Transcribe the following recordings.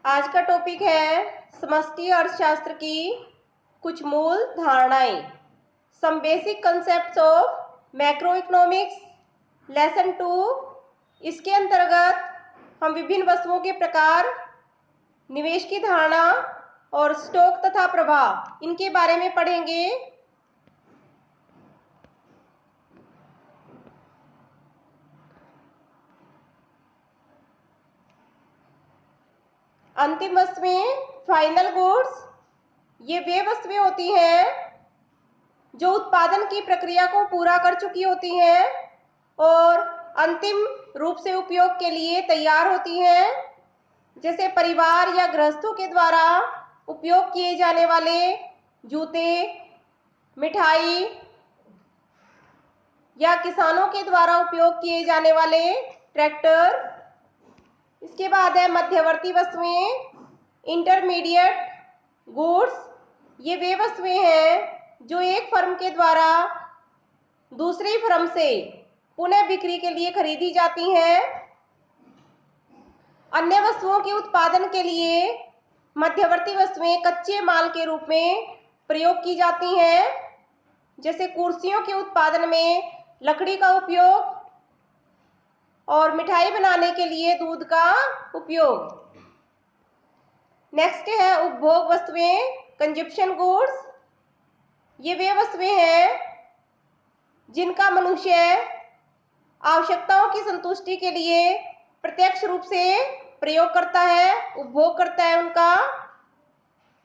आज का टॉपिक है समष्टि अर्थशास्त्र की कुछ मूल धारणाएं। Some basic concepts of macroeconomics lesson 2। इसके अंतर्गत हम विभिन्न वस्तुओं के प्रकार, निवेश की धारणा और स्टॉक तथा प्रवाह इनके बारे में पढ़ेंगे। अंतिम वस्तुएं, फाइनल गुड्स, ये वे वस्तुएं होती हैं जो उत्पादन की प्रक्रिया को पूरा कर चुकी होती हैं और अंतिम रूप से उपयोग के लिए तैयार होती हैं। जैसे परिवार या गृहस्थों के द्वारा उपयोग किए जाने वाले जूते, मिठाई, या किसानों के द्वारा उपयोग किए जाने वाले ट्रैक्टर। इसके बाद है मध्यवर्ती वस्तुएं, इंटरमीडिएट गुड्स। ये वे वस्तुएं हैं जो एक फर्म के द्वारा दूसरी फर्म से पुनः बिक्री के लिए खरीदी जाती हैं। अन्य वस्तुओं के उत्पादन के लिए मध्यवर्ती वस्तुएं कच्चे माल के रूप में प्रयोग की जाती हैं। जैसे कुर्सियों के उत्पादन में लकड़ी का उपयोग और मिठाई बनाने के लिए दूध का उपयोग। नेक्स्ट है उपभोग वस्तुएं, कंजप्शन गुड्स। ये वे वस्तुएं हैं जिनका मनुष्य आवश्यकताओं की संतुष्टि के लिए प्रत्यक्ष रूप से प्रयोग करता है, उपभोग करता है उनका।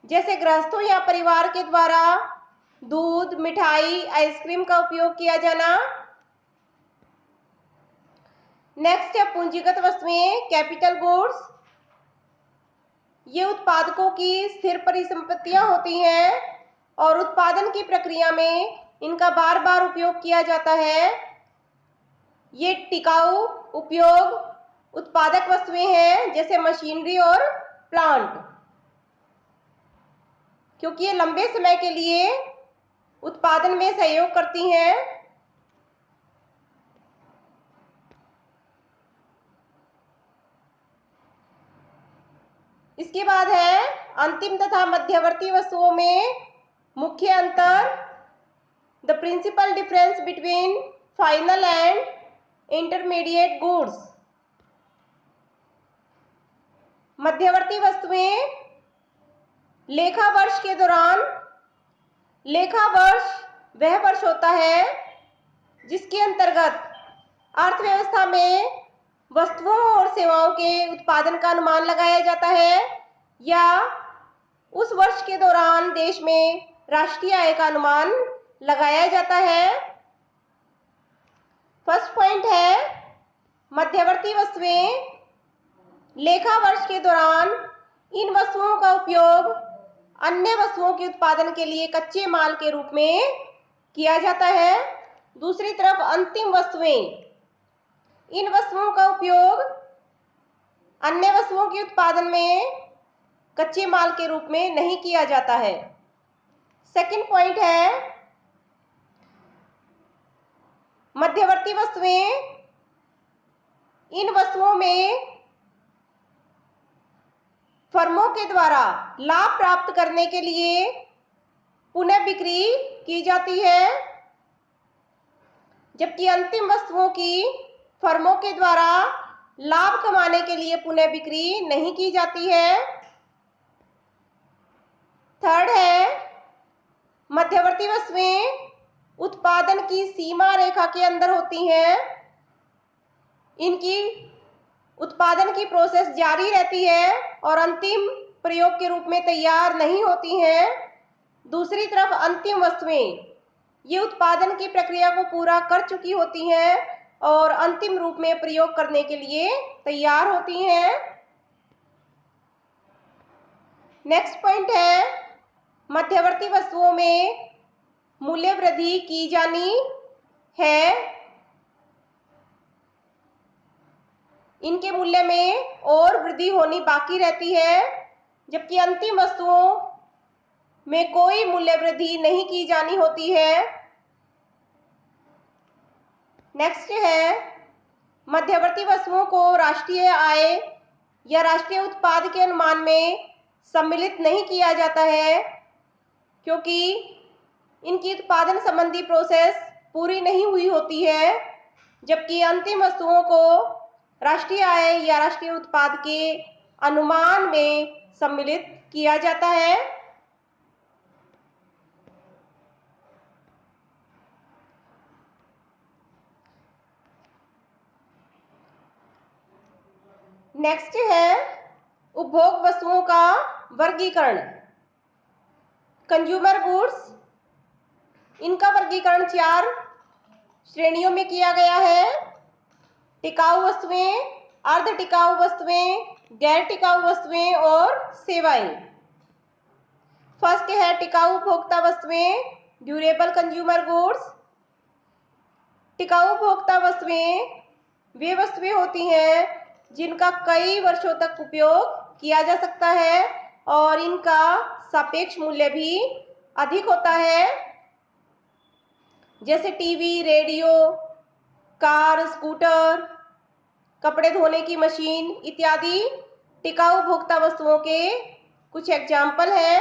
जैसे गृहस्थों या परिवार के द्वारा दूध, मिठाई, आइसक्रीम का उपयोग किया जाना। नेक्स्ट है पूंजीगत वस्तुएं, कैपिटल गुड्स। ये उत्पादकों की स्थिर परिसंपत्तियां होती हैं और उत्पादन की प्रक्रिया में इनका बार बार उपयोग किया जाता है। ये टिकाऊ उपयोग उत्पादक वस्तुएं हैं, जैसे मशीनरी और प्लांट, क्योंकि ये लंबे समय के लिए उत्पादन में सहयोग करती हैं। इसके बाद है अंतिम तथा मध्यवर्ती वस्तुओं में मुख्य अंतर, the principal difference between final and intermediate goods. मध्यवर्ती वस्तुएं लेखा वर्ष के दौरान, लेखा वर्ष वह वर्ष होता है जिसके अंतर्गत अर्थव्यवस्था में वस्तुओं और सेवाओं के उत्पादन का अनुमान लगाया जाता है या उस वर्ष के दौरान देश में राष्ट्रीय आय का अनुमान लगाया जाता है। फर्स्ट पॉइंट है मध्यवर्ती वस्तुएं लेखा वर्ष के दौरान इन वस्तुओं का उपयोग अन्य वस्तुओं के उत्पादन के लिए कच्चे माल के रूप में किया जाता है। दूसरी तरफ अंतिम वस्तुएं, इन वस्तुओं का उपयोग अन्य वस्तुओं के उत्पादन में कच्चे माल के रूप में नहीं किया जाता है। सेकंड पॉइंट है मध्यवर्ती वस्तुएं इन वस्तुओं में फर्मों के द्वारा लाभ प्राप्त करने के लिए पुनः बिक्री की जाती है, जबकि अंतिम वस्तुओं की फर्मों के द्वारा लाभ कमाने के लिए पुनः बिक्री नहीं की जाती है। थर्ड है मध्यवर्ती वस्तुएं उत्पादन की सीमा रेखा के अंदर होती हैं। इनकी उत्पादन की प्रोसेस जारी रहती है और अंतिम प्रयोग के रूप में तैयार नहीं होती हैं। दूसरी तरफ अंतिम वस्तुएं ये उत्पादन की प्रक्रिया को पूरा कर चुकी होती हैं और अंतिम रूप में प्रयोग करने के लिए तैयार होती हैं। नेक्स्ट पॉइंट है मध्यवर्ती वस्तुओं में मूल्य वृद्धि की जानी है। इनके मूल्य में और वृद्धि होनी बाकी रहती है, जबकि अंतिम वस्तुओं में कोई मूल्य वृद्धि नहीं की जानी होती है। नेक्स्ट है मध्यवर्ती वस्तुओं को राष्ट्रीय आय या राष्ट्रीय उत्पाद के अनुमान में सम्मिलित नहीं किया जाता है, क्योंकि इनकी उत्पादन संबंधी प्रोसेस पूरी नहीं हुई होती है, जबकि अंतिम वस्तुओं को राष्ट्रीय आय या राष्ट्रीय उत्पाद के अनुमान में सम्मिलित किया जाता है। नेक्स्ट है उपभोग वस्तुओं का वर्गीकरण, कंज्यूमर गुड्स। इनका वर्गीकरण 4 श्रेणियों में किया गया है। टिकाऊ वस्तुएं, अर्ध टिकाऊ वस्तुएं, गैर टिकाऊ वस्तुएं और सेवाएं। फर्स्ट है टिकाऊ उपभोक्ता वस्तुएं, ड्यूरेबल कंज्यूमर गुड्स। टिकाऊ उपभोक्ता वस्तुएं वे वस्तुएं होती हैं जिनका कई वर्षों तक उपयोग किया जा सकता है और इनका सापेक्ष मूल्य भी अधिक होता है, जैसे टीवी, रेडियो, कार, स्कूटर, कपड़े धोने की मशीन इत्यादि टिकाऊ उपभोक्ता वस्तुओं के कुछ एग्जाम्पल हैं।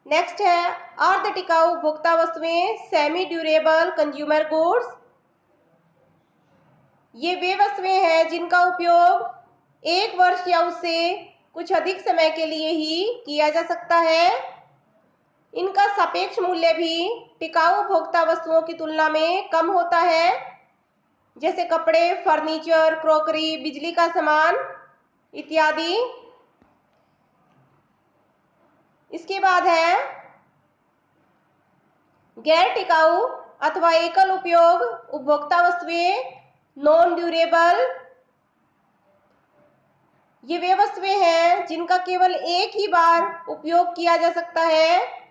नेक्स्ट है अर्ध टिकाऊ उपभोक्ता वस्तुएं, सेमी ड्यूरेबल कंज्यूमर गुड्स। ये वे वस्तुएं हैं जिनका उपयोग 1 वर्ष या उससे कुछ अधिक समय के लिए ही किया जा सकता है। इनका सापेक्ष मूल्य भी टिकाऊ उपभोक्ता वस्तुओं की तुलना में कम होता है, जैसे कपड़े, फर्नीचर, क्रॉकरी, बिजली का सामान इत्यादि। इसके बाद है गैर टिकाऊ अथवा एकल उपयोग उपभोक्ता वस्तुएं, नॉन ड्यूरेबल। ये वे वस्तुएं हैं जिनका केवल एक ही बार उपयोग किया जा सकता है,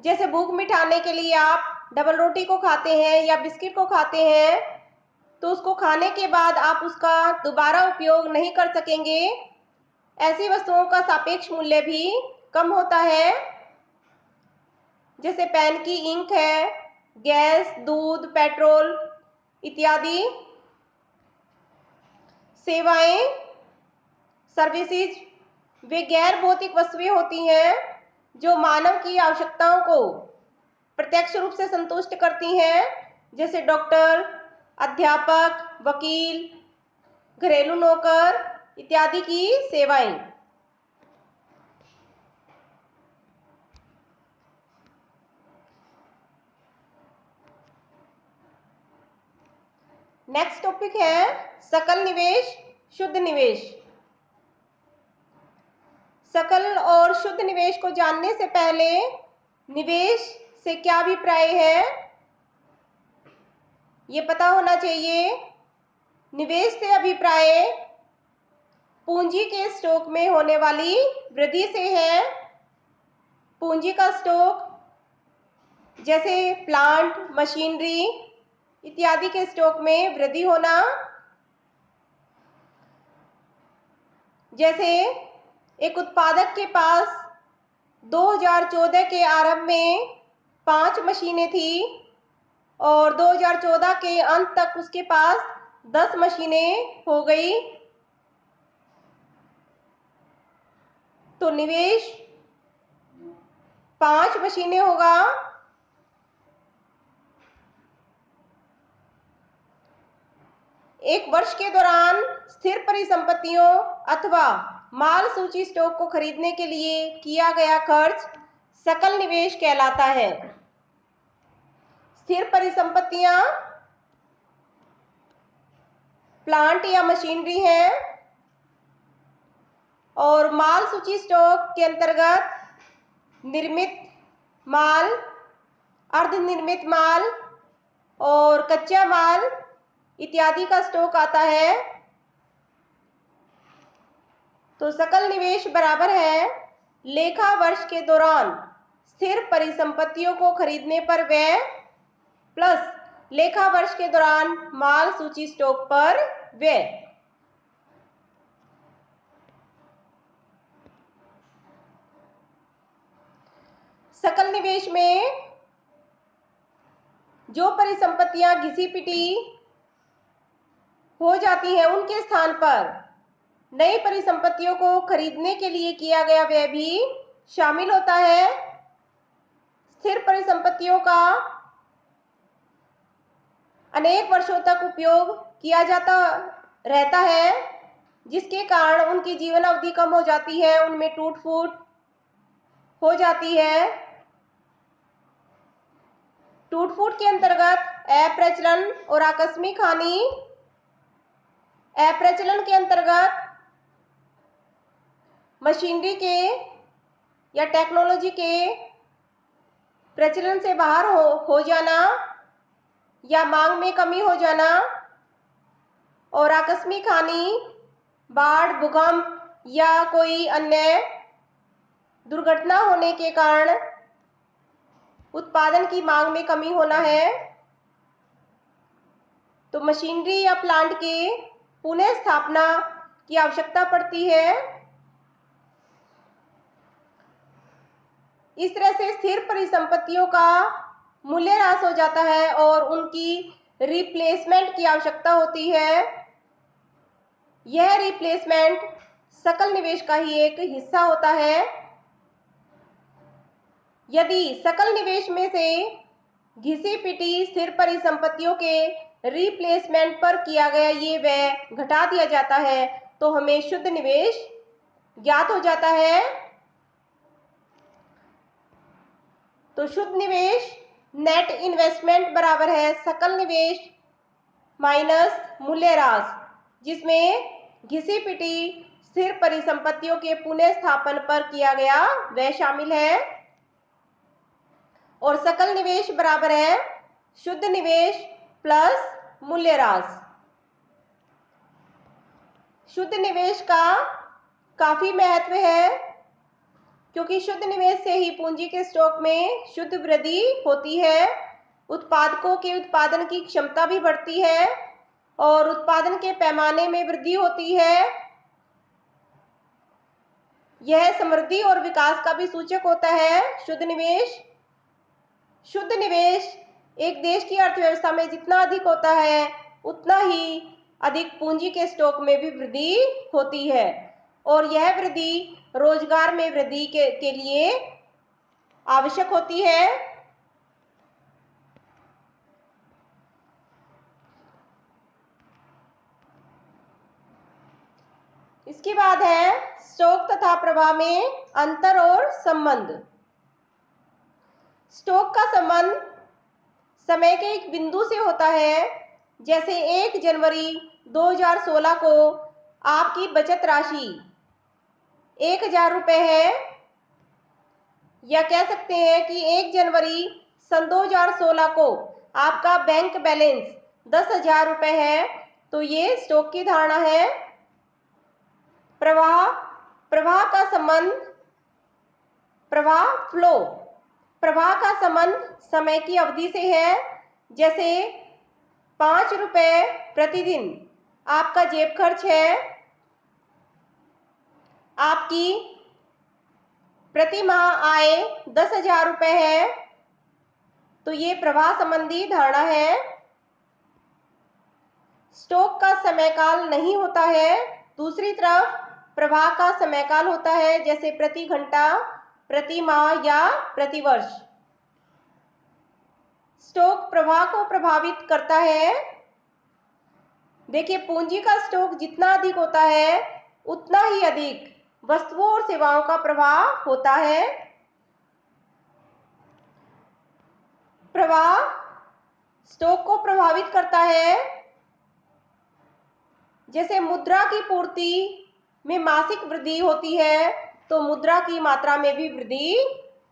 जैसे भूख मिटाने के लिए आप डबल रोटी को खाते हैं या बिस्किट को खाते हैं, तो उसको खाने के बाद आप उसका दोबारा उपयोग नहीं कर सकेंगे। ऐसी वस्तुओं का सापेक्ष मूल्य भी कम होता है, जैसे पेन की इंक है, गैस, दूध, पेट्रोल इत्यादि। सेवाएं, सर्विसेज वे गैर भौतिक वस्तुएं होती हैं जो मानव की आवश्यकताओं को प्रत्यक्ष रूप से संतुष्ट करती हैं, जैसे डॉक्टर, अध्यापक, वकील, घरेलू नौकर इत्यादि की सेवाएं। नेक्स्ट टॉपिक है सकल निवेश, शुद्ध निवेश। सकल और शुद्ध निवेश को जानने से पहले निवेश से क्या अभिप्राय है ये पता होना चाहिए। निवेश से अभिप्राय पूंजी के स्टॉक में होने वाली वृद्धि से है। पूंजी का स्टॉक जैसे प्लांट, मशीनरी इत्यादि के स्टॉक में वृद्धि होना, जैसे एक उत्पादक के पास 2014 के आरंभ में 5 मशीनें थी और 2014 के अंत तक उसके पास 10 मशीनें हो गई, तो निवेश 5 मशीनें होगा। एक वर्ष के दौरान स्थिर परिसंपत्तियों अथवा माल सूची स्टॉक को खरीदने के लिए किया गया खर्च सकल निवेश कहलाता है। स्थिर परिसंपत्तियां प्लांट या मशीनरी है और माल सूची स्टॉक के अंतर्गत निर्मित माल, अर्धनिर्मित माल और कच्चा माल इत्यादि का स्टॉक आता है। तो सकल निवेश बराबर है लेखा वर्ष के दौरान स्थिर परिसंपत्तियों को खरीदने पर व्यय प्लस लेखा वर्ष के दौरान माल सूची स्टॉक पर व्यय। सकल निवेश में जो परिसंपत्तियां घिसी पिटी हो जाती हैं, उनके स्थान पर नई परिसंपत्तियों को खरीदने के लिए किया गया व्यय भी शामिल होता है। स्थिर परिसंपत्तियों का अनेक वर्षों तक उपयोग किया जाता रहता है, जिसके कारण उनकी जीवन अवधि कम हो जाती है, उनमें टूट फूट हो जाती है। टूट फूट के अंतर्गत अप्रचलन और आकस्मिक हानि। अप्रचलन के अंतर्गत मशीनरी के या टेक्नोलॉजी के प्रचलन से बाहर हो जाना या मांग में कमी हो जाना। और आकस्मिक हानि बाढ़, भूकंप या कोई अन्य दुर्घटना होने के कारण उत्पादन की मांग में कमी होना है, तो मशीनरी या प्लांट के पुनः स्थापना की आवश्यकता पड़ती है। इस तरह से स्थिर परिसंपत्तियों का मूल्य ह्रास हो जाता है और उनकी रिप्लेसमेंट की आवश्यकता होती है। यह रिप्लेसमेंट सकल निवेश का ही एक हिस्सा होता है। यदि सकल निवेश में से घिसी पिटी स्थिर परिसंपत्तियों के रिप्लेसमेंट पर किया गया ये व्यय घटा दिया जाता है तो हमें शुद्ध निवेश ज्ञात हो जाता है। तो शुद्ध निवेश नेट इन्वेस्टमेंट बराबर है सकल निवेश माइनस मूल्यह्रास, जिसमें घिसी पिटी स्थिर परिसंपत्तियों के पुनः स्थापन पर किया गया व्यय शामिल है। और सकल निवेश बराबर है शुद्ध निवेश प्लस मूल्यह्रास। शुद्ध निवेश का काफी महत्व है, क्योंकि शुद्ध निवेश से ही पूंजी के स्टॉक में शुद्ध वृद्धि होती है, उत्पादकों के उत्पादन की क्षमता भी बढ़ती है और उत्पादन के पैमाने में वृद्धि होती है। यह समृद्धि और विकास का भी सूचक होता है शुद्ध निवेश। शुद्ध निवेश एक देश की अर्थव्यवस्था में जितना अधिक होता है उतना ही अधिक पूंजी के स्टॉक में भी वृद्धि होती है और यह वृद्धि रोजगार में वृद्धि के लिए आवश्यक होती है। इसके बाद है स्टॉक तथा प्रवाह में अंतर और संबंध। स्टॉक का संबंध समय के एक बिंदु से होता है। जैसे 1 जनवरी 2016 को आपकी बचत राशि 1000 रुपये है, या कह सकते हैं कि 1 जनवरी सन 2016 को आपका बैंक बैलेंस 10,000 रुपये है, तो ये स्टॉक की धारणा है। प्रवाह का संबंध, प्रवाह फ्लो, प्रवाह का संबंध समय की अवधि से है। जैसे 5 रुपये प्रतिदिन आपका जेब खर्च है, आपकी प्रति माह आय 10,000 रुपये है, तो ये प्रवाह संबंधी धारणा है। स्टॉक का समयकाल नहीं होता है। दूसरी तरफ प्रवाह का समयकाल होता है, जैसे प्रति घंटा, प्रति माह या प्रति वर्ष। स्टॉक प्रवाह को प्रभावित करता है। देखिए, पूंजी का स्टॉक जितना अधिक होता है उतना ही अधिक वस्तुओं और सेवाओं का प्रवाह होता है। प्रवाह स्टॉक को प्रभावित करता है। जैसे मुद्रा की पूर्ति में मासिक वृद्धि होती है तो मुद्रा की मात्रा में भी वृद्धि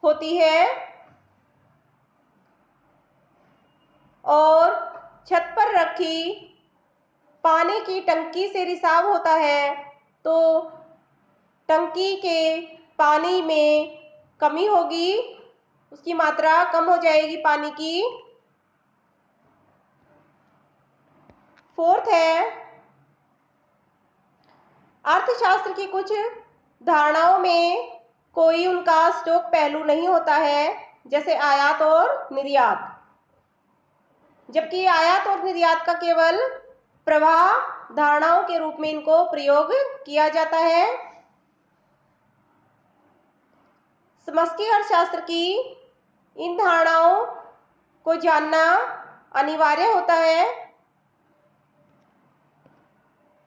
होती है। और छत पर रखी पानी की टंकी से रिसाव होता है तो टंकी के पानी में कमी होगी, उसकी मात्रा कम हो जाएगी पानी की। फोर्थ है अर्थशास्त्र की कुछ धारणाओं में कोई उनका स्टॉक पहलू नहीं होता है, जैसे आयात और निर्यात। जबकि आयात और निर्यात का केवल प्रवाह धारणाओं के रूप में इनको प्रयोग किया जाता है। समष्टि अर्थशास्त्र की इन धारणाओं को जानना अनिवार्य होता है।